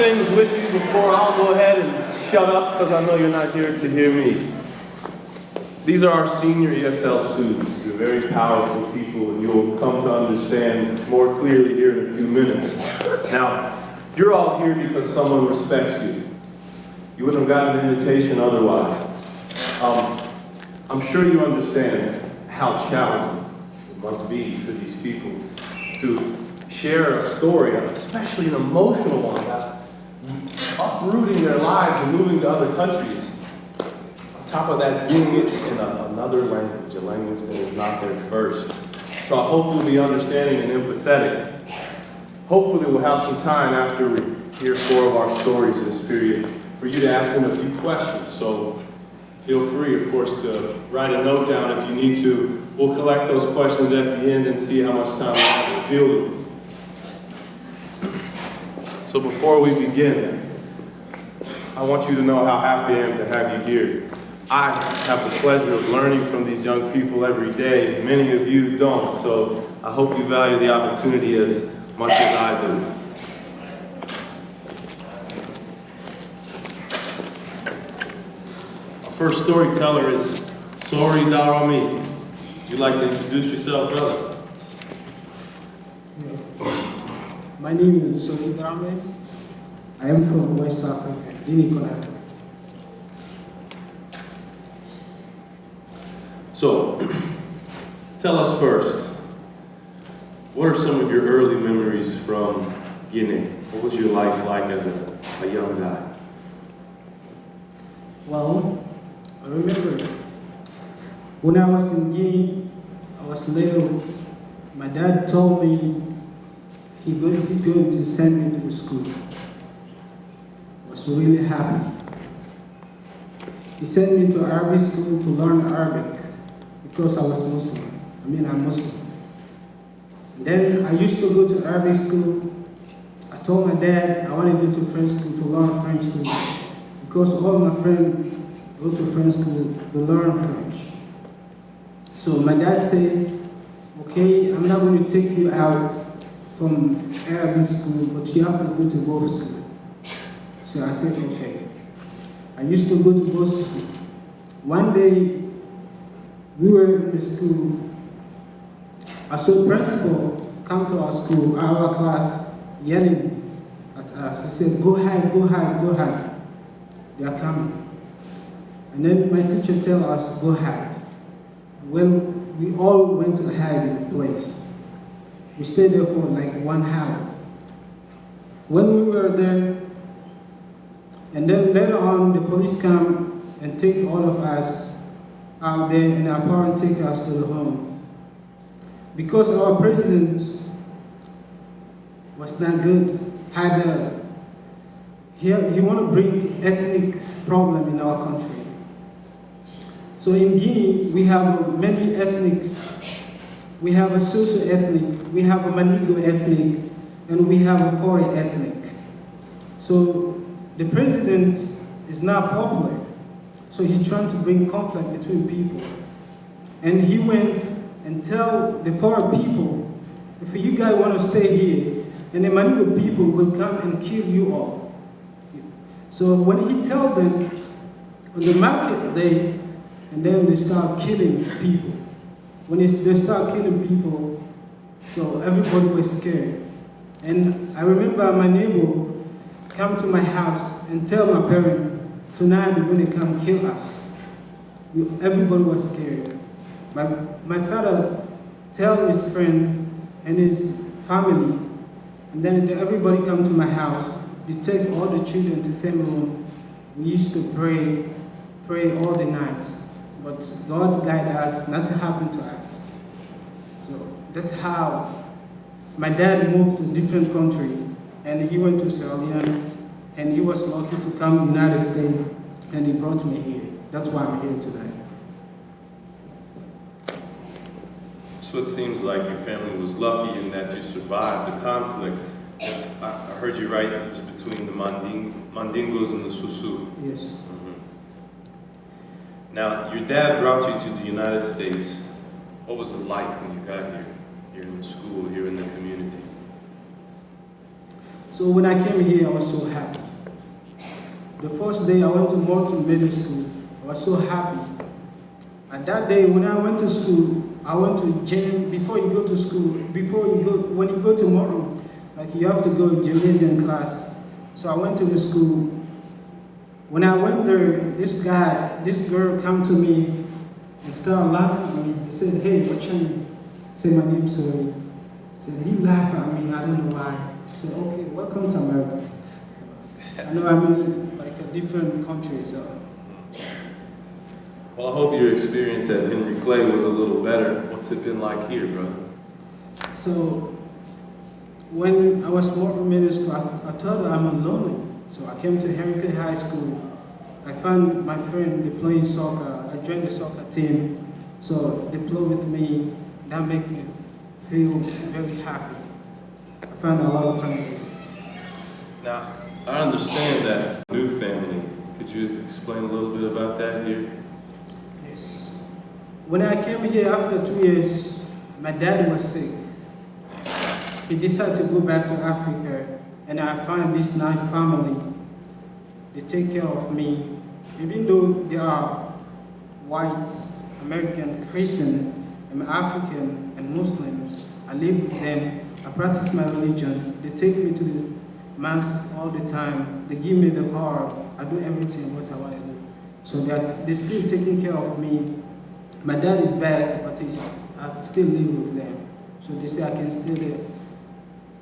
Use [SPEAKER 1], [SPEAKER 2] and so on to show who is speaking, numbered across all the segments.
[SPEAKER 1] things with you before I'll go ahead and shut up, because I know you're not here to hear me. These are our senior ESL students. They're very powerful people, and you'll come to understand more clearly here in a few minutes. Now, you're all here because someone respects you. You wouldn't have gotten an invitation otherwise. I'm sure you understand how challenging it must be for these people to share a story, especially an emotional one, uprooting their lives and moving to other countries. On top of that, doing it in another language, a language that is not their first. So I hope you'll be understanding and empathetic. Hopefully we'll have some time after we hear 4 of our stories this period for you to ask them a few questions. So feel free, of course, to write a note down if you need to. We'll collect those questions at the end and see how much time we have to field them. So before we begin, I want you to know how happy I am to have you here. I have the pleasure of learning from these young people every day. Many of you don't, so I hope you value the opportunity as much as I do. Our first storyteller is Sori Darami. Would you like to introduce yourself, brother?
[SPEAKER 2] My name is Sori Darami. I am from West Africa, Guinea-Conakry.
[SPEAKER 1] So, tell us first, what are some of your early memories from Guinea? What was your life like as a young guy?
[SPEAKER 2] Well, I remember when I was in Guinea, I was little. My dad told me he's going to send me to school. I was really happy. He sent me to Arabic school to learn Arabic because I was Muslim. I'm Muslim. And then I used to go to Arabic school. I told my dad I want to go to French school to learn French too, because all my friends go to French school to learn French. So my dad said, okay, I'm not going to take you out from Arabic school, but you have to go to both schools. So I said, okay. I used to go to both schools. One day, we were in the school. I saw principal come to our class, yelling at us. He said, go hide, go hide, go hide. They are coming. And then my teacher tell us, go hide. Well, we all went to the hiding place. We stayed there for like 1 hour. When we were there, and then later on, the police come and take all of us out there, and our parents take us to the home. Because our president was not good, he want to bring ethnic problem in our country. So in Guinea, we have many ethnics. We have a socio-ethnic, we have a Manigo ethnic, and we have a Fore ethnic. So the president is not popular. So he's trying to bring conflict between people. And he went and tell the Fore people, if you guys want to stay here, and the Manigo people will come and kill you all. So when he tell them on the market day, and then they start killing people. When they start killing people, so everybody was scared. And I remember my neighbor come to my house and tell my parents, tonight they're going to come kill us. Everybody was scared. My father tell his friend and his family, and then everybody come to my house. They take all the children to the same room. We used to pray all the night. But God guided us, nothing happened to us. So that's how my dad moved to a different country, and he went to Sierra Leone, and he was lucky to come to the United States, and he brought me here. That's why I'm here today.
[SPEAKER 1] So it seems like your family was lucky in that you survived the conflict. I heard you right, it was between the Mandingos and the Susu.
[SPEAKER 2] Yes.
[SPEAKER 1] Now, your dad brought you to the United States. What was it like when you got here? Here in the school, here in the community?
[SPEAKER 2] So So when I came here, I was so happy. The first day I went to Morton Middle School, I was so happy. And that day when I went to school, I went to gym. Before you go to school, when you go to Morton, like you have to go to gymnasium class. So I went to the school. When I went there, this girl came to me and started laughing at me. He said, "Hey, what's your name?" I said, "My name's Sorry." He said, "He laughed at me, I don't know why." I said, "Okay, welcome to America." I know I'm in like a different country, so.
[SPEAKER 1] Well, I hope your experience at Henry Clay was a little better. What's it been like here, brother?
[SPEAKER 2] So when I was more in middle school, I thought I'm lonely. So I came to Henry Clay High School. I found my friend playing soccer. I joined the soccer team. So they play with me. That made me feel very happy. I found a lot of family.
[SPEAKER 1] Now, I understand that new family. Could you explain a little bit about that here?
[SPEAKER 2] Yes. When I came here after 2 years, my dad was sick. He decided to go back to Africa, and I found this nice family. They take care of me. Even though they are white, American, Christian, I'm African and Muslims, I live with them, I practice my religion. They take me to the mass all the time. They give me the car. I do everything what I want to do. So that they're still taking care of me. My dad is bad, but I still live with them. So they say I can stay there.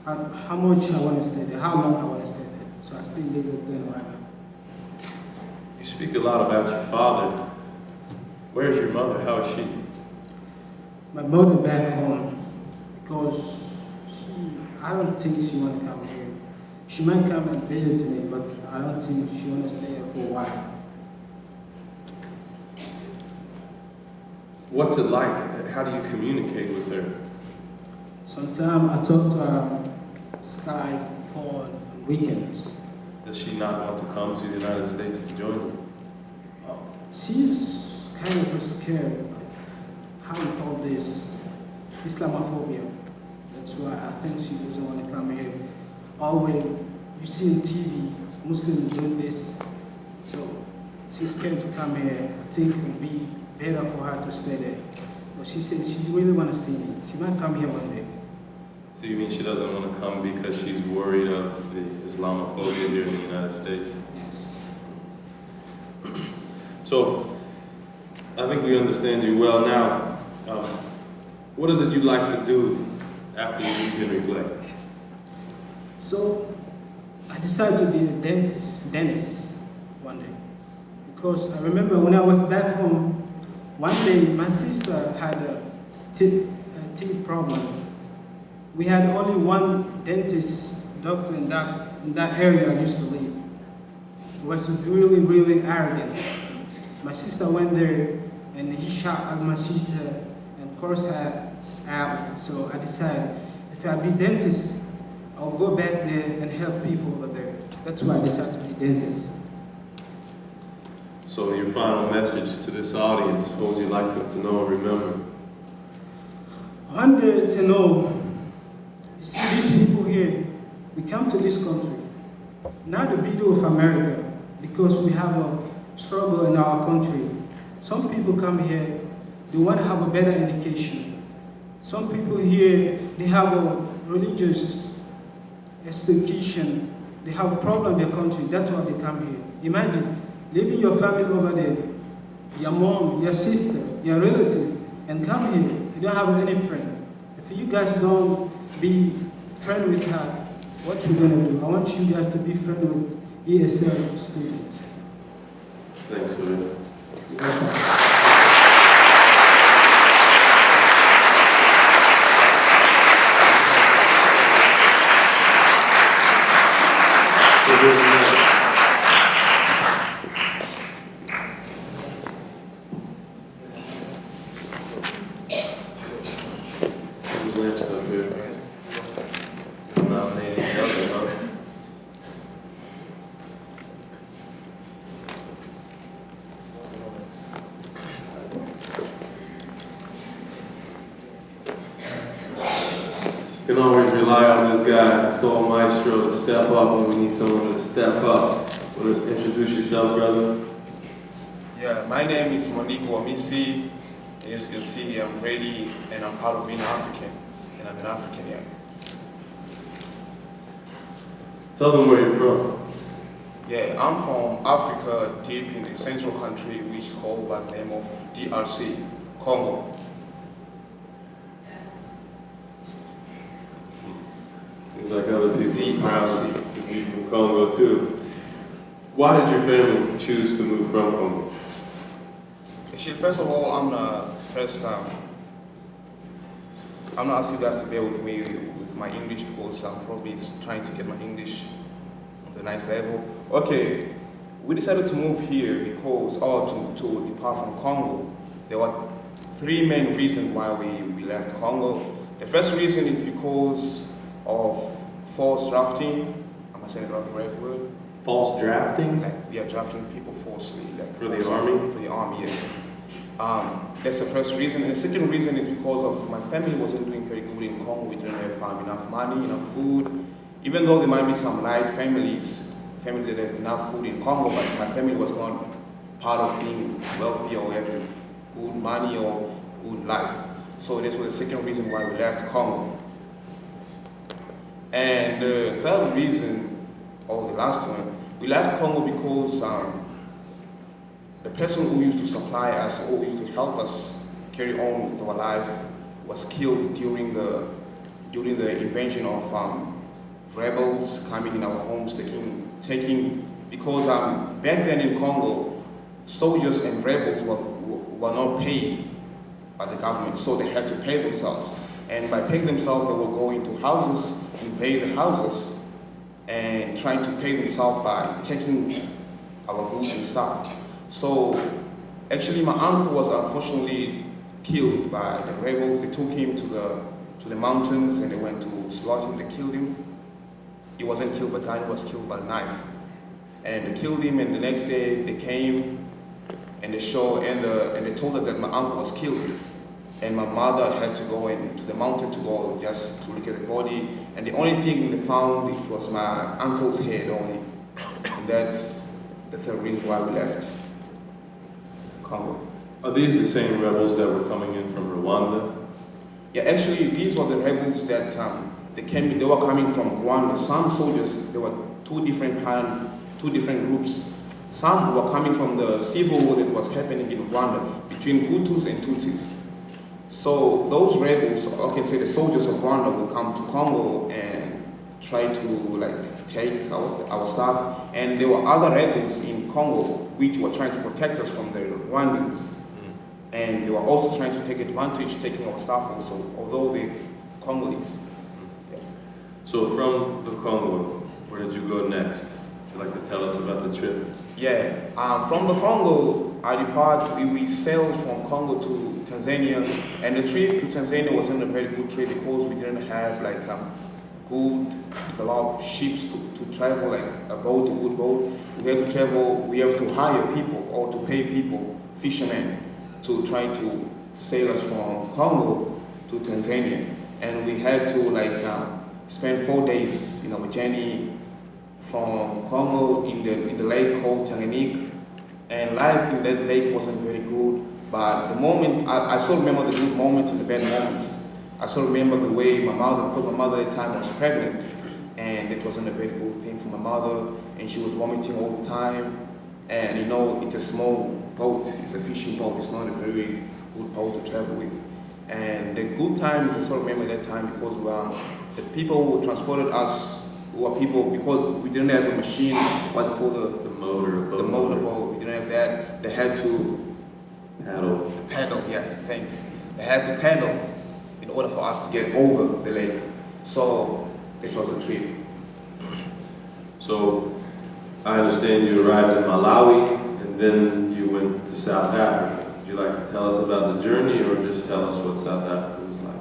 [SPEAKER 2] How much I want to stay there, how long I want to stay there. So I still live with them right now.
[SPEAKER 1] You speak a lot about your father. Where's your mother? How is she?
[SPEAKER 2] My mother back home, because I don't think she want to come here. She might come and visit me, but I don't think she want to stay here for a while.
[SPEAKER 1] What's it like? How do you communicate with her?
[SPEAKER 2] Sometimes I talk to her Skype, phone, on weekends.
[SPEAKER 1] Does she not want to come to the United States to join you?
[SPEAKER 2] She's kind of scared, like, how you call this, Islamophobia. That's why I think she doesn't want to come here. Always, you see on TV, Muslims doing this, so she's scared to come here. I think it would be better for her to stay there. But she said she really want to see me. She might come here one day.
[SPEAKER 1] So you mean she doesn't want to come because she's worried of the Islamophobia here in the United States?
[SPEAKER 2] Yes.
[SPEAKER 1] So, I think we understand you well now. What is it you'd like to do after you leave Henry Clay?
[SPEAKER 2] So I decided to be a dentist one day. Because I remember when I was back home, one day my sister had a teeth problem. We had only one dentist doctor in that area I used to live. He was really, really arrogant. My sister went there and he shot at my sister and cursed her out. So I decided if I be dentist, I'll go back there and help people over there. That's why I decided to be dentist.
[SPEAKER 1] So your final message to this audience, what would you like them to know and remember?
[SPEAKER 2] I wanted to know, you see these people here, we come to this country, not the beauty of America, because we have a struggle in our country. Some people come here, they want to have a better education. Some people here, they have a religious execution. They have a problem in their country, that's why they come here. Imagine leaving your family over there, your mom, your sister, your relative, and come here. You don't have any friend. If you guys don't be friend with her, what you gonna do? I want you guys to be friend with ESL students.
[SPEAKER 1] Thanks for that.
[SPEAKER 2] You're welcome.
[SPEAKER 1] Who's next up here? Nominate each other, huh? You can always rely on this guy, Soul Maestro, to step up when we need someone to step up. Want to introduce yourself, brother?
[SPEAKER 3] Yeah, my name is Monique Wamisi. As you can see, I'm ready and I'm proud of being African. And I'm an African, yeah.
[SPEAKER 1] Tell them where you're from.
[SPEAKER 3] Yeah, I'm from Africa, deep in the central country, which is called by the name of DRC, Congo.
[SPEAKER 1] Seems like other people
[SPEAKER 3] DRC.
[SPEAKER 1] to be from Congo too. Why did your family choose to move from Congo?
[SPEAKER 3] Actually, first of all, I'm not asking you guys to bear with me with my English because I'm probably trying to get my English on the nice level. Okay, we decided to move here because, to depart from Congo. There were three main reasons why we left Congo. The first reason is because of forced drafting. Am I saying the right word?
[SPEAKER 1] False drafting?
[SPEAKER 3] Like we are drafting people forcibly. Like
[SPEAKER 1] For the army?
[SPEAKER 3] For the army, yeah. That's the first reason. And the second reason is because of my family wasn't doing very good in Congo. We didn't have enough money, enough food. Even though there might be some light families that have enough food in Congo, but my family was not part of being wealthy or having good money or good life. So this was the second reason why we left Congo. And the third reason, or the last one, we left Congo because the person who used to supply us or used to help us carry on with our life was killed during the invasion of rebels coming in our homes, taking because back then in Congo, soldiers and rebels were not paid by the government, so they had to pay themselves. And by paying themselves, they were going to houses, invade the houses, and trying to pay themselves by taking our goods and stuff. So actually my uncle was unfortunately killed by the rebels. They took him to the mountains and they went to slaughter him, they killed him. He wasn't killed by gun, he was killed by knife. And they killed him, and the next day they came and they told her that my uncle was killed. And my mother had to go into the mountain to go just to look at the body. And the only thing they found, it was my uncle's head only. And that's the third reason why we left Congo.
[SPEAKER 1] Are these the same rebels that were coming in from Rwanda?
[SPEAKER 3] Yeah, actually these were the rebels that they were coming from Rwanda. Some soldiers, there were two different groups. Some were coming from the civil war that was happening in Rwanda between Hutus and Tutsis. So those rebels, I can say the soldiers of Rwanda, will come to Congo and try to take our stuff. And there were other rebels in Congo which were trying to protect us from the Rwandans. And they were also trying to take advantage, taking our stuff also, although the Congolese. Yeah.
[SPEAKER 1] So from the Congo, where did you go next? Would you like to tell us about the trip?
[SPEAKER 3] Yeah, from the Congo, we sailed from Congo to Tanzania, and the trip to Tanzania wasn't a very good trip because we didn't have good developed ships to travel, like a good boat. We have to hire people or to pay people, fishermen, to try to sail us from Congo to Tanzania. And we had to spend 4 days in our journey from Congo in the lake called Tanganyika. And life in that lake wasn't very good, but the moment, I still remember the good moments and the bad moments. I still remember the way because my mother at the time was pregnant, and it wasn't a very good thing for my mother, and she was vomiting all the time. And it's a small boat, it's a fishing boat, it's not a very good boat to travel with. And the good times, I still remember that time because the people who transported us were people, because we didn't have a machine, what you call the motor boat, we didn't have that. They had to paddle, yeah, thanks. They had to paddle in order for us to get over the lake. So it was a trip.
[SPEAKER 1] So I understand you arrived in Malawi and then you went to South Africa. Would you like to tell us about the journey or just tell us what South Africa was like?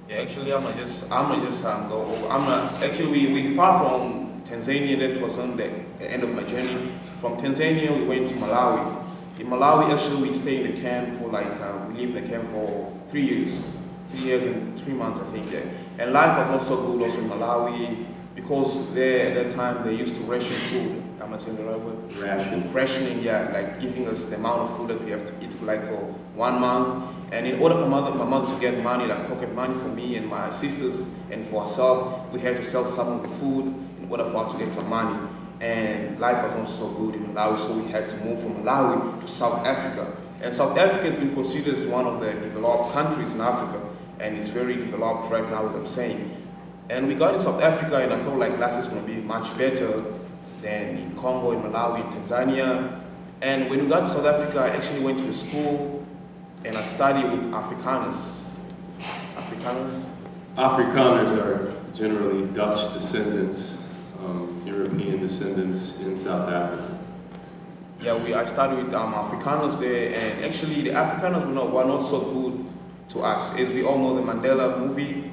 [SPEAKER 3] Yeah, actually, I'm gonna just go over. We depart from Tanzania. That was on the end of my journey. From Tanzania, we went to Malawi. In Malawi, actually, we stayed in the camp for we lived in the camp for 3 years. 3 years and 3 months, I think, yeah. And life was also good also in Malawi because there at that time they used to ration food. Am I saying the right word? Rationing, yeah, like giving us the amount of food that we have to eat for like for 1 month. And in order for my mother to get money, like pocket money for me and my sisters and for herself, we had to sell some of the food in order for her to get some money. And life was not so good in Malawi, so we had to move from Malawi to South Africa. And South Africa has been considered as one of the developed countries in Africa, and it's very developed right now, as I'm saying. And we got in South Africa, and I thought like life is going to be much better than in Congo, in Malawi, in Tanzania. And when we got to South Africa, I actually went to a school, and I studied with Afrikaners.
[SPEAKER 1] Afrikaners are generally Dutch descendants, European descendants in South Africa.
[SPEAKER 3] Yeah, I studied with Afrikaners there, and actually the Afrikaners were not so good to us. As we all know, the Mandela movie,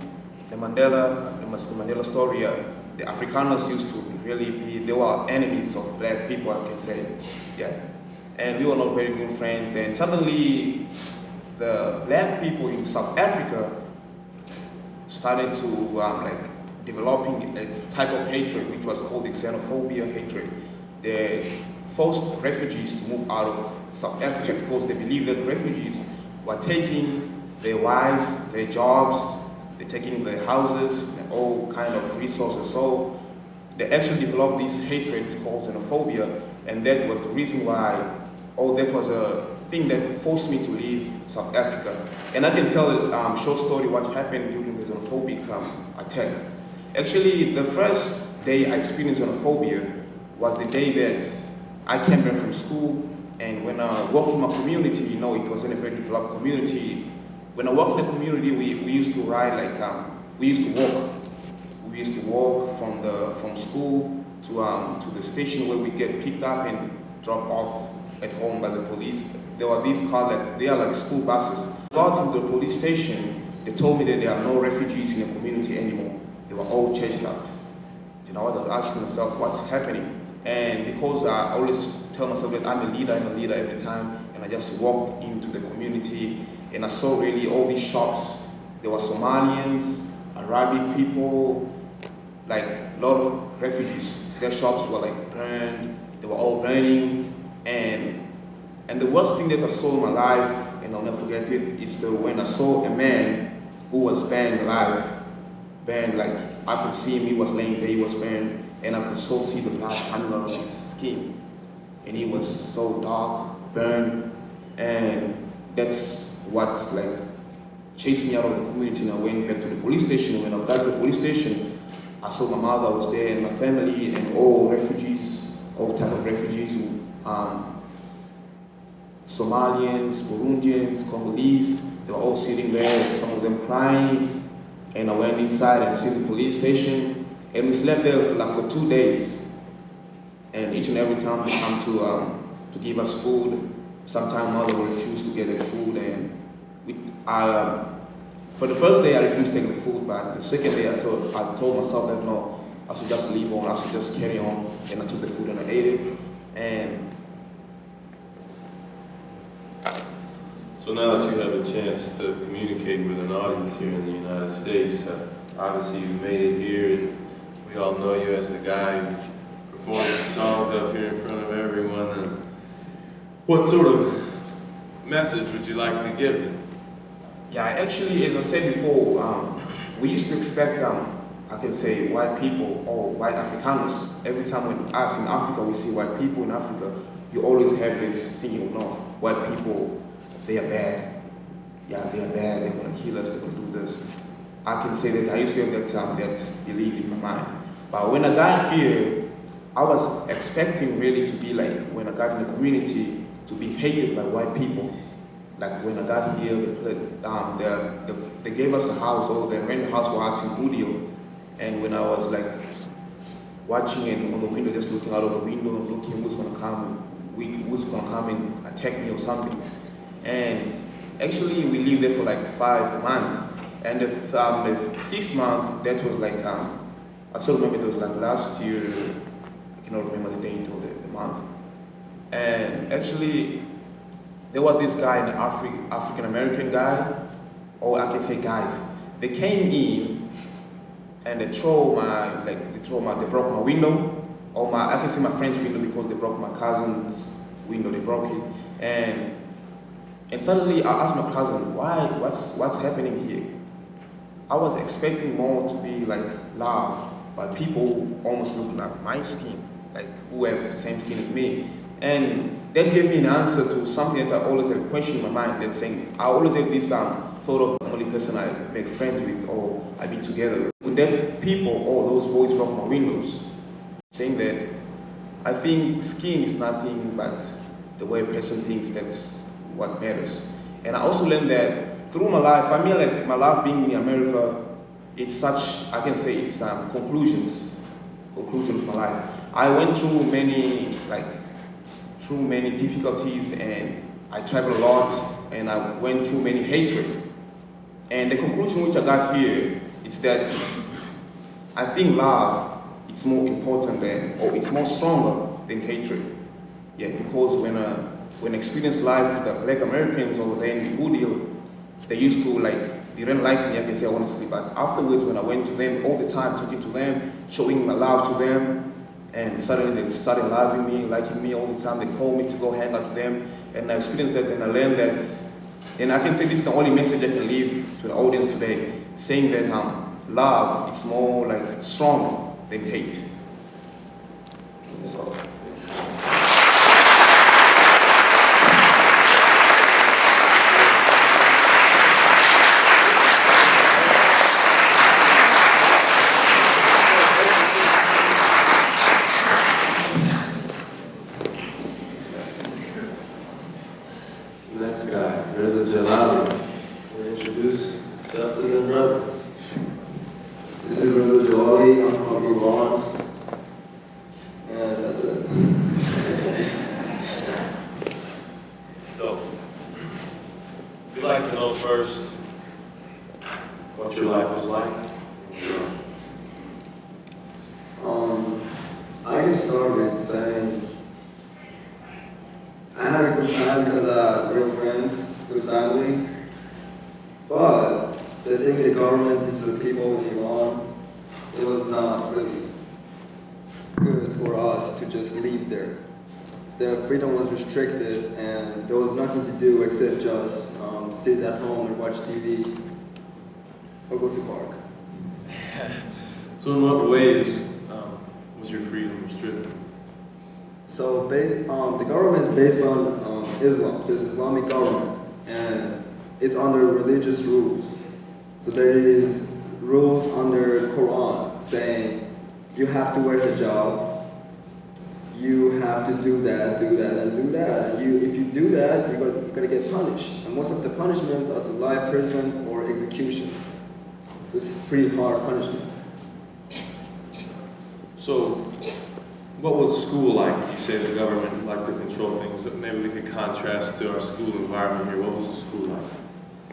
[SPEAKER 3] the Mandela story, the Afrikaners used to really be, they were enemies of black people, I can say. Yeah. And we were not very good friends, and suddenly the black people in South Africa started to developing a type of hatred which was called the xenophobia hatred. They forced refugees to move out of South Africa because they believed that refugees were taking their wives, their jobs, they're taking their houses and all kind of resources. So they actually developed this hatred called xenophobia, and that was the reason why, that was a thing that forced me to leave South Africa. And I can tell a short story what happened during the xenophobic attack. Actually, the first day I experienced xenophobia was the day that I came back from school, and when I walked in my community, it wasn't a very developed community. When I walked in the community, we used to ride we used to walk. We used to walk from school to the station where we get picked up and dropped off at home by the police. There were these cars, they are like school buses. Got to the police station, they told me that there are no refugees in the community anymore. They were all chased out. I was asking myself what's happening. And because I always tell myself that I'm a leader every time, and I just walked into the community and I saw really all these shops. There were Somalians, Arabic people, like a lot of refugees. Their shops were like burned, they were all burning. And the worst thing that I saw in my life, and I'll never forget it, is when I saw a man who was burned alive. Burned, like I could see him, he was laying there, he was burned. And I could so see the blood coming out of his skin. And he was so dark, burned, and that's what chased me out of the community. And I went back to the police station. When I got to the police station, I saw my mother was there and my family and all refugees, all type of refugees, Somalians, Burundians, Congolese, they were all sitting there, some of them crying. And I went inside and see the police station. And we slept there for 2 days, and each and every time they come to give us food, sometimes mother will refuse to get the food, and for the first day I refused to take the food, but the second day I told myself that no, I should just leave on, I should just carry on, and I took the food and I ate it. And
[SPEAKER 1] so now that you have a chance to communicate with an audience here in the United States, obviously you made it here, and we all know you as the guy who performing songs up here in front of everyone. And what sort of message would you like to give them?
[SPEAKER 3] Yeah, actually, as I said before, we used to expect, I can say, white people or white Afrikaners. Every time when us in Africa, we see white people in Africa, you always have this thinking, no, white people, they are bad. Yeah, they are bad, they're going to kill us, they're going to do this. I can say that I used to have that belief in my mind. But when I got here, I was expecting really to be like, when I got in the community, to be hated by white people. Like when I got here, they gave us a house, or they rented a house for us in Udio. And when I was like watching it on the window, just looking out of the window and looking who's gonna come and attack me or something. And actually we lived there for like 5 months. And the 6th month, that was like, I still remember it was like last year, I cannot remember the date or the month. And actually, there was this guy, an African American guy, or I can say guys. They came in and they broke my window, or I can see my friend's window because they broke my cousin's window. They broke it, and suddenly I asked my cousin, what's happening here? I was expecting more to be like love, but people almost look like my skin, like who have the same skin as me. And that gave me an answer to something that I always had a question in my mind, that saying, I always have this thought of the only person I make friends with or I be together with. When that people or those boys broke my windows, saying that I think skin is nothing but the way a person thinks, that's what matters. And I also learned that through my life, I mean, like my life being in America, it's such, I can say it's conclusion of my life. I went through many difficulties, and I traveled a lot, and I went through many hatred. And the conclusion which I got here is that I think love is more important than, or it's more stronger than hatred. Yeah, because when I experienced life with the Black Americans over there in Woodhill, they used to they didn't like me, I can say honestly, but afterwards when I went to them all the time, talking to them, showing my love to them, and suddenly they started loving me, liking me all the time. They called me to go hang out with them, and I experienced that, and I learned that. And I can say this is the only message I can leave to the audience today, saying that love is more stronger than hate. That's all.
[SPEAKER 1] Next guy, there's a Jalali. Will you introduce yourself to them, brother?
[SPEAKER 4] This is Reza Jalali. I'm from Iran. And that's it.
[SPEAKER 1] So, we'd like to know first what your life was like.
[SPEAKER 4] I can start with saying I had a good time because I had real friends, good family. But the thing the government did to the people in Iran, it was not really good for us to just leave there. The freedom was restricted, and there was nothing to do except just sit at home and watch TV or go to park.
[SPEAKER 1] So in what ways was your freedom restricted?
[SPEAKER 4] So the government is based on Islam, so it's Islamic government, and it's under religious rules. So there is rules under Quran saying you have to wear hijab, you have to do that, and do that. And if you do that, you're gonna get punished. And most of the punishments are to life prison or execution. So it's pretty hard punishment.
[SPEAKER 1] So, what was school like? You say the government liked to control things. Maybe we could contrast to our school environment here. What was the school like?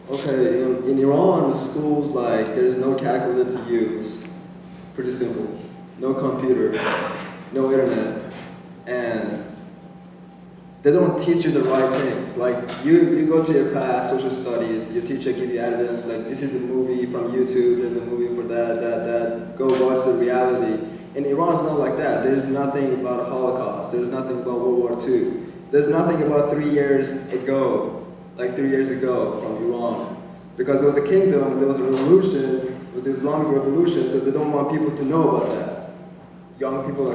[SPEAKER 4] Okay, in Iran, the schools, there's no calculator to use. Pretty simple. No computer, no internet, and they don't teach you the right things. You go to your class, social studies, your teacher give you evidence, this is a movie from YouTube, there's a movie for that, go watch the reality. In Iran, it's not like that. There's nothing about the Holocaust. There's nothing about World War II. There's nothing about 3 years ago, 3 years ago from Iran. Because it was a kingdom, there was a revolution, it was the Islamic revolution, so they don't want people to know about that. Young people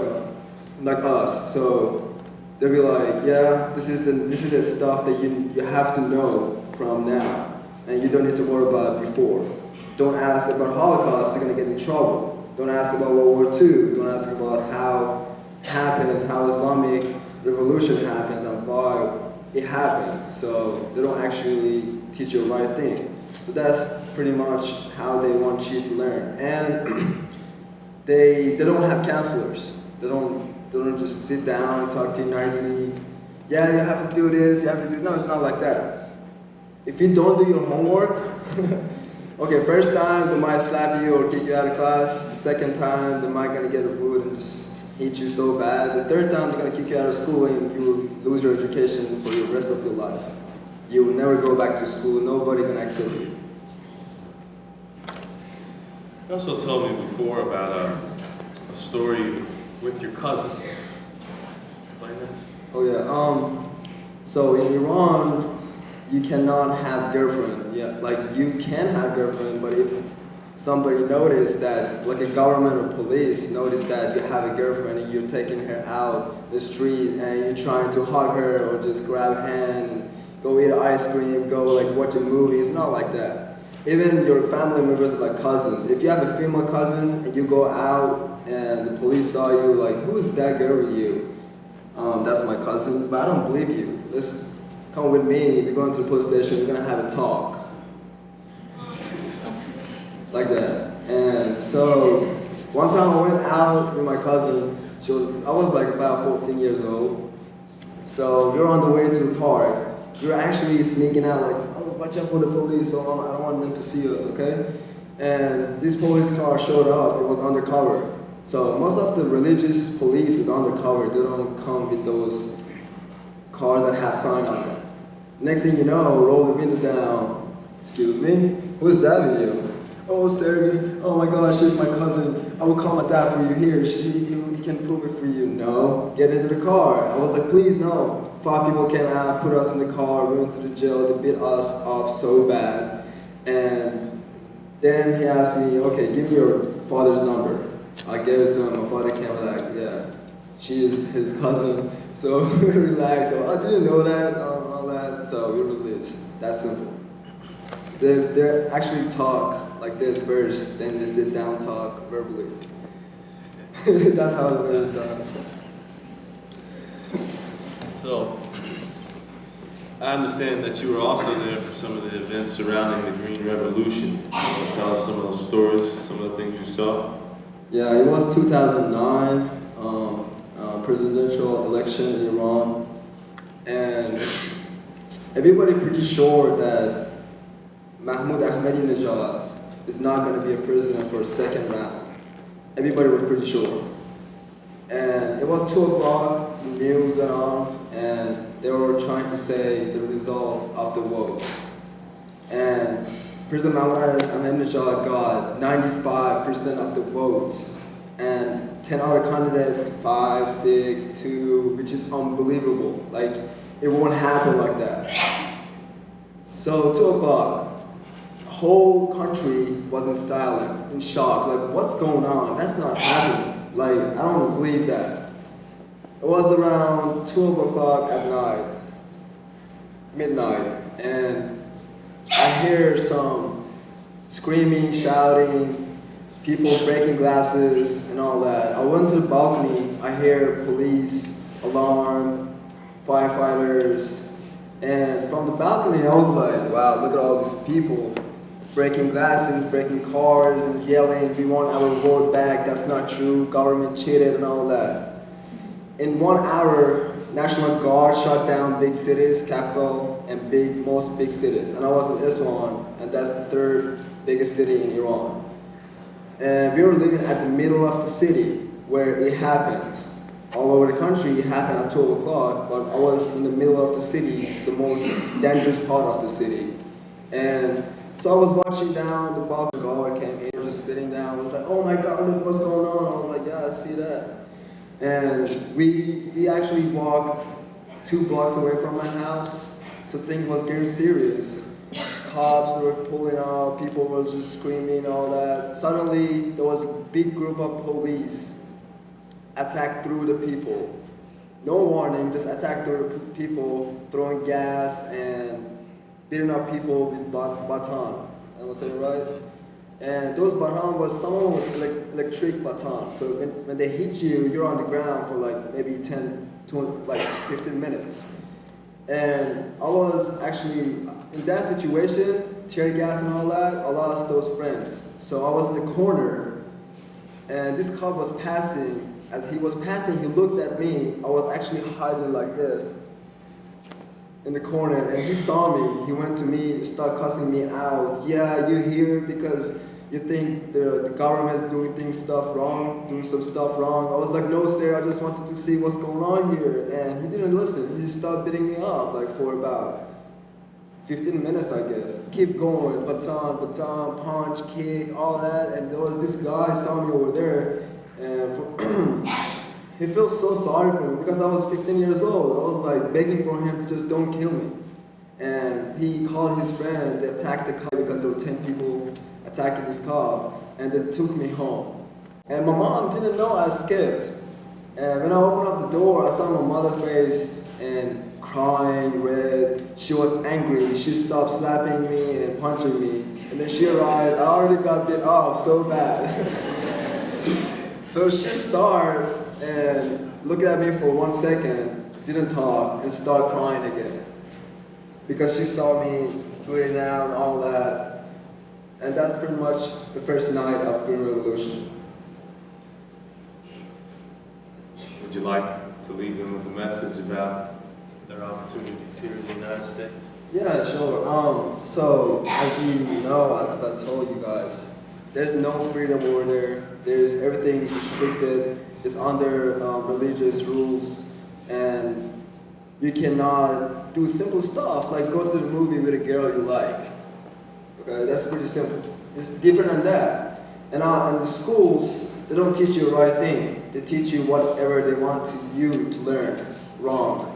[SPEAKER 4] like us. So they'll be like, yeah, this is the stuff that you have to know from now. And you don't need to worry about it before. Don't ask about Holocaust, you're gonna get in trouble. Don't ask about World War II. Don't ask about how it happens, how Islamic revolution happens, and why it happened. So they don't actually teach you the right thing. So that's pretty much how they want you to learn. And they don't have counselors. They don't just sit down and talk to you nicely. Yeah, you have to do this, you have to do. No, it's not like that. If you don't do your homework, okay, first time they might slap you or kick you out of class. The second time they might gonna get a boot and just hate you so bad. The third time they're gonna kick you out of school and you will lose your education for the rest of your life. You will never go back to school. Nobody gonna accept you.
[SPEAKER 1] You also told me before about a story with your cousin. Explain that.
[SPEAKER 4] Oh yeah. So in Iran, you cannot have girlfriend. Yeah, like you can have girlfriend, but if somebody noticed that, like a government or police noticed that you have a girlfriend and you're taking her out the street and you're trying to hug her or just grab her hand and go eat ice cream, go like watch a movie, it's not like that. Even your family members, like cousins, if you have a female cousin and you go out and the police saw you, like, who is that girl with you? That's my cousin, but I don't believe you. Let's come with me, we're going to the police station, we're gonna have a talk. Like that. And so, one time I went out with my cousin, I was like about 14 years old. So we were on the way to the park. We were actually sneaking out like, oh, watch out for the police, so I don't want them to see us, okay? And this police car showed up, it was undercover. So most of the religious police is undercover, they don't come with those cars that have sign on them. Next thing you know, roll the window down. Excuse me, who's that with you? Oh, sir, oh my gosh, she's my cousin. I will call my dad for you here. He can prove it for you. No, get into the car. I was like, please, no. 5 people came out, put us in the car, we went to the jail, they beat us up so bad. And then he asked me, okay, give me your father's number. I gave it to him, my father came like, yeah, she is his cousin. So we relaxed, so I didn't know that, all that, so we released. That's simple. They actually talk like this first, then they sit down, talk verbally. That's how it is done.
[SPEAKER 1] So, I understand that you were also there for some of the events surrounding the Green Revolution. Can you tell us some of those stories, some of the things you saw?
[SPEAKER 4] Yeah, it was 2009, presidential election in Iran, and everybody pretty sure that Mahmoud Ahmadinejad is not going to be a president for a second round. Everybody was pretty sure. And it was 2 o'clock, the news went on, and they were trying to say the result of the vote. And President Mahmoud Ahmadinejad got 95% of the votes, and 10 other candidates, 5, 6, 2, which is unbelievable. Like, it won't happen like that. So 2 o'clock, whole country was in silence, in shock, like, what's going on? That's not happening. Like, I don't believe that. It was around 12 o'clock at night, midnight, and I hear some screaming, shouting, people breaking glasses and all that. I went to the balcony, I hear police, alarm, firefighters, and from the balcony I was like, wow, look at all these people breaking glasses, breaking cars, and yelling, we want our vote back, that's not true, government cheated and all that. In 1 hour, National Guard shut down big cities, capital, and most big cities. And I was in Isfahan, and that's the 3rd biggest city in Iran. And we were living at the middle of the city where it happened. All over the country, it happened at 12 o'clock, but I was in the middle of the city, the most dangerous part of the city. And so I was watching down, the balcony guard came in, just sitting down, I was like, oh my God, look what's going on. I was like, yeah, I see that. And we actually walked 2 blocks away from my house, so things was getting serious. Cops were pulling up, people were just screaming, all that. Suddenly, there was a big group of police attacked through the people. No warning, just attacked through the people, throwing gas and beating up people with baton. Am I saying it right? And those baton was someone with electric baton. So when they hit you, you're on the ground for like maybe 10, 20, like 15 minutes. And I was actually, in that situation, tear gas and all that, I lost those friends. So I was in the corner, and this cop was passing. As he was passing, he looked at me. I was actually hiding like this in the corner, and he saw me. He went to me, started cussing me out. Yeah, you're here because you think the government's doing stuff wrong. I was like, no, sir, I just wanted to see what's going on here. And he didn't listen. He just started beating me up like for about 15 minutes, I guess. Keep going, baton, punch, kick, all that. And there was this guy saw me over there, and he felt so sorry for me because I was 15 years old. I was like begging for him to just don't kill me. And he called his friend. They attacked the car because there were 10 people attacking this car, and they took me home. And my mom didn't know I escaped. And when I opened up the door, I saw my mother's face and crying, red. She was angry. She stopped slapping me and punching me. And then she arrived. I already got bit off so bad. So she started and looked at me for 1 second, didn't talk, and started crying again. Because she saw me bleeding out and all that. And that's pretty much the first night of Green Revolution.
[SPEAKER 1] Would you like to leave them with a message about their opportunities here in the United States?
[SPEAKER 4] Yeah, sure. So, as you know, as I told you guys, there's no freedom over there. There's everything restricted. It's under religious rules. And you cannot do simple stuff like go to the movie with a girl you like. Okay, that's pretty simple. It's deeper than that. And in the schools, they don't teach you the right thing. They teach you whatever they want you to learn wrong.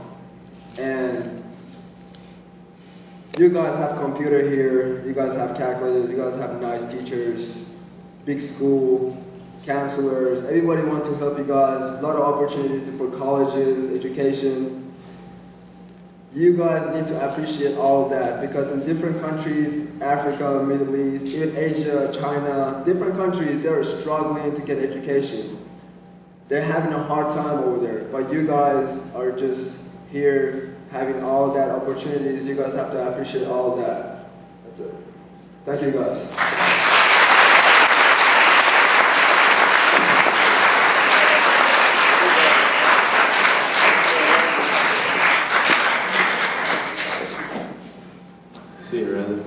[SPEAKER 4] And you guys have computer here, you guys have calculators, you guys have nice teachers, big school, counselors, everybody wants to help you guys, a lot of opportunities for colleges, education. You guys need to appreciate all that because in different countries, Africa, Middle East, even Asia, China, different countries, they're struggling to get education. They're having a hard time over there, but you guys are just here having all that opportunities. You guys have to appreciate all that. That's it. Thank you guys.
[SPEAKER 1] See you, Reza.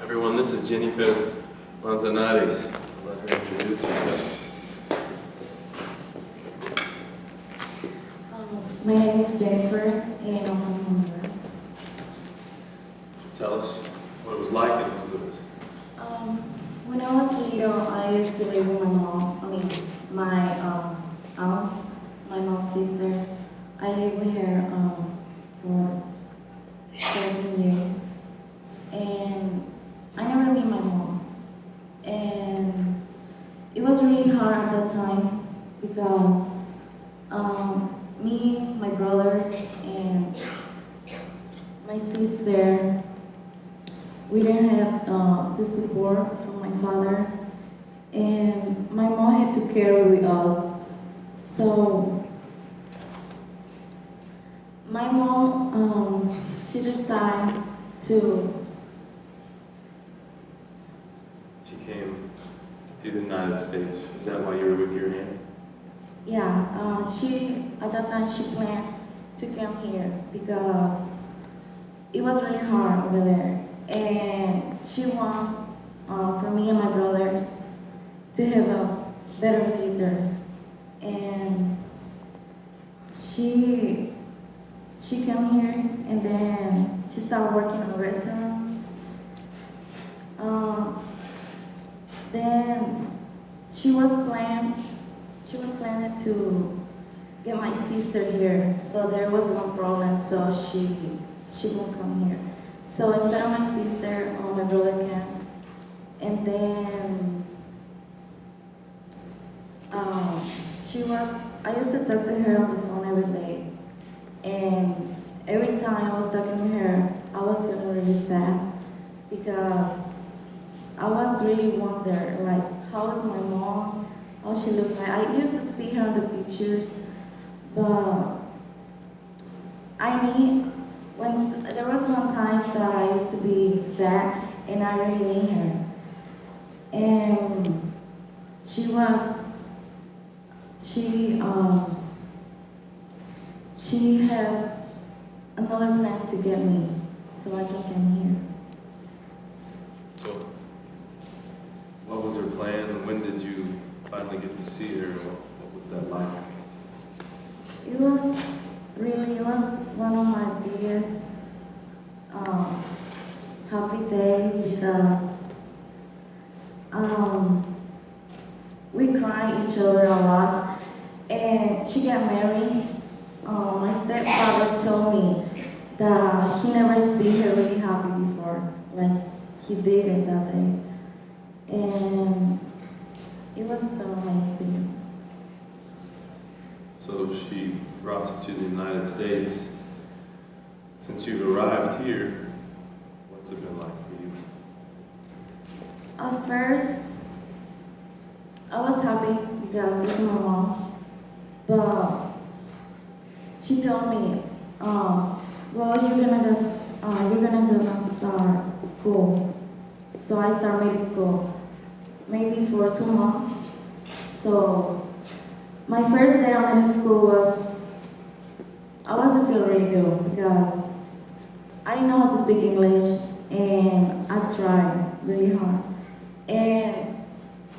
[SPEAKER 1] Everyone, this is Jennifer Manzanares. I'll let her introduce herself.
[SPEAKER 5] My name is Jennifer, and I'm from Honduras.
[SPEAKER 1] Tell us what it was like in Honduras.
[SPEAKER 5] When I was little, I used to live with my mom. My aunt, my mom's sister. I lived with her for 7 years, and I never met my mom. And it was really hard at that time because me, my brothers, and my sister, we didn't have the support from my father, and my mom had to carry us. So my mom, she decided to.
[SPEAKER 1] She came to the United States. Is that why you were with your aunt?
[SPEAKER 5] Yeah, she at that time she planned to come here because it was really hard over there, and she wanted for me and my brothers to have a better future, and she came here and then she started working in restaurants. Then she was planning to get my sister here, but there was one problem, so she won't come here. So instead of my sister, my brother came, and then I used to talk to her on the phone every day, and every time I was talking to her, I was feeling really sad because I was really wondering, like, how is my mom? How she looked like. I used to see her in the pictures, but when there was one time that I used to be sad and I really need her. And she had another plan to get me so I can come here.
[SPEAKER 1] So, what was her plan, and when did you finally get to see her? What was that like?
[SPEAKER 5] It was one of my biggest Mary, my stepfather told me that he never seen her really happy before, like he did it that day. And it was so amazing.
[SPEAKER 1] So she brought you to the United States. Since you've arrived here, what's it been like for you?
[SPEAKER 5] At first, I was happy because it's my mom, but she told me, well, you're gonna start school. So I started middle school, maybe for 2 months. So my first day of middle school I wasn't feeling really good because I didn't know how to speak English and I tried really hard. And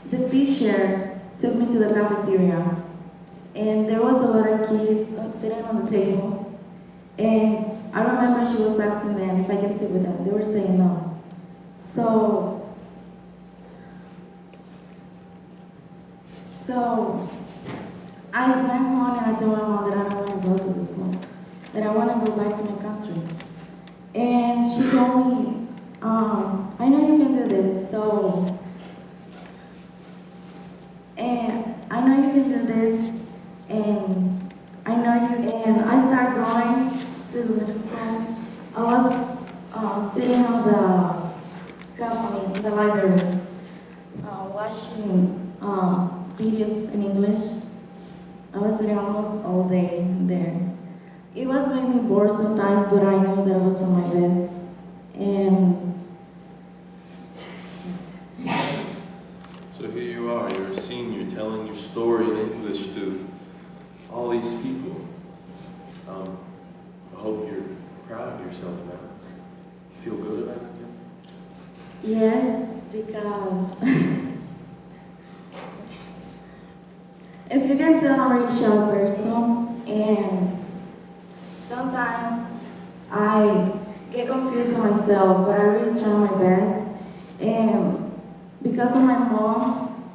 [SPEAKER 5] the teacher took me to the cafeteria and there was a lot of kids sitting on the table. And I remember she was asking them if I can sit with them. They were saying no. So I went home and I told my mom that I don't want to go to the school, that I want to go back to my country. And she told me, I know you can do this, and I know you can do this, and I know you, and I started going to the middle school. I was sitting on the library, watching videos in English. I was sitting almost all day there. It was making me bored sometimes, but I knew that it was for my best. And
[SPEAKER 1] So here you are, you're a senior telling your story in English to all these people. I hope you're proud of yourself now. You feel good about it?
[SPEAKER 5] yes, because if you can tell, I'm a really shy person, and sometimes I get confused with myself, but I really try my best. And because of my mom,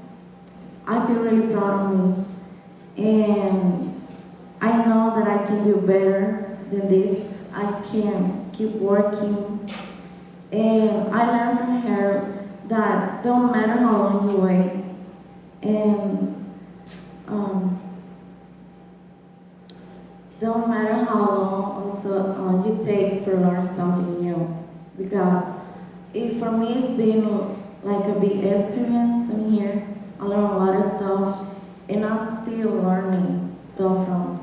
[SPEAKER 5] I feel really proud of me. And I know that I can do better than this. I can keep working. And I learned from her that don't matter how long you wait. And don't matter how long also you take for learn something new, because for me it's been like a big experience in here. I learned a lot of stuff and I'm still learning stuff from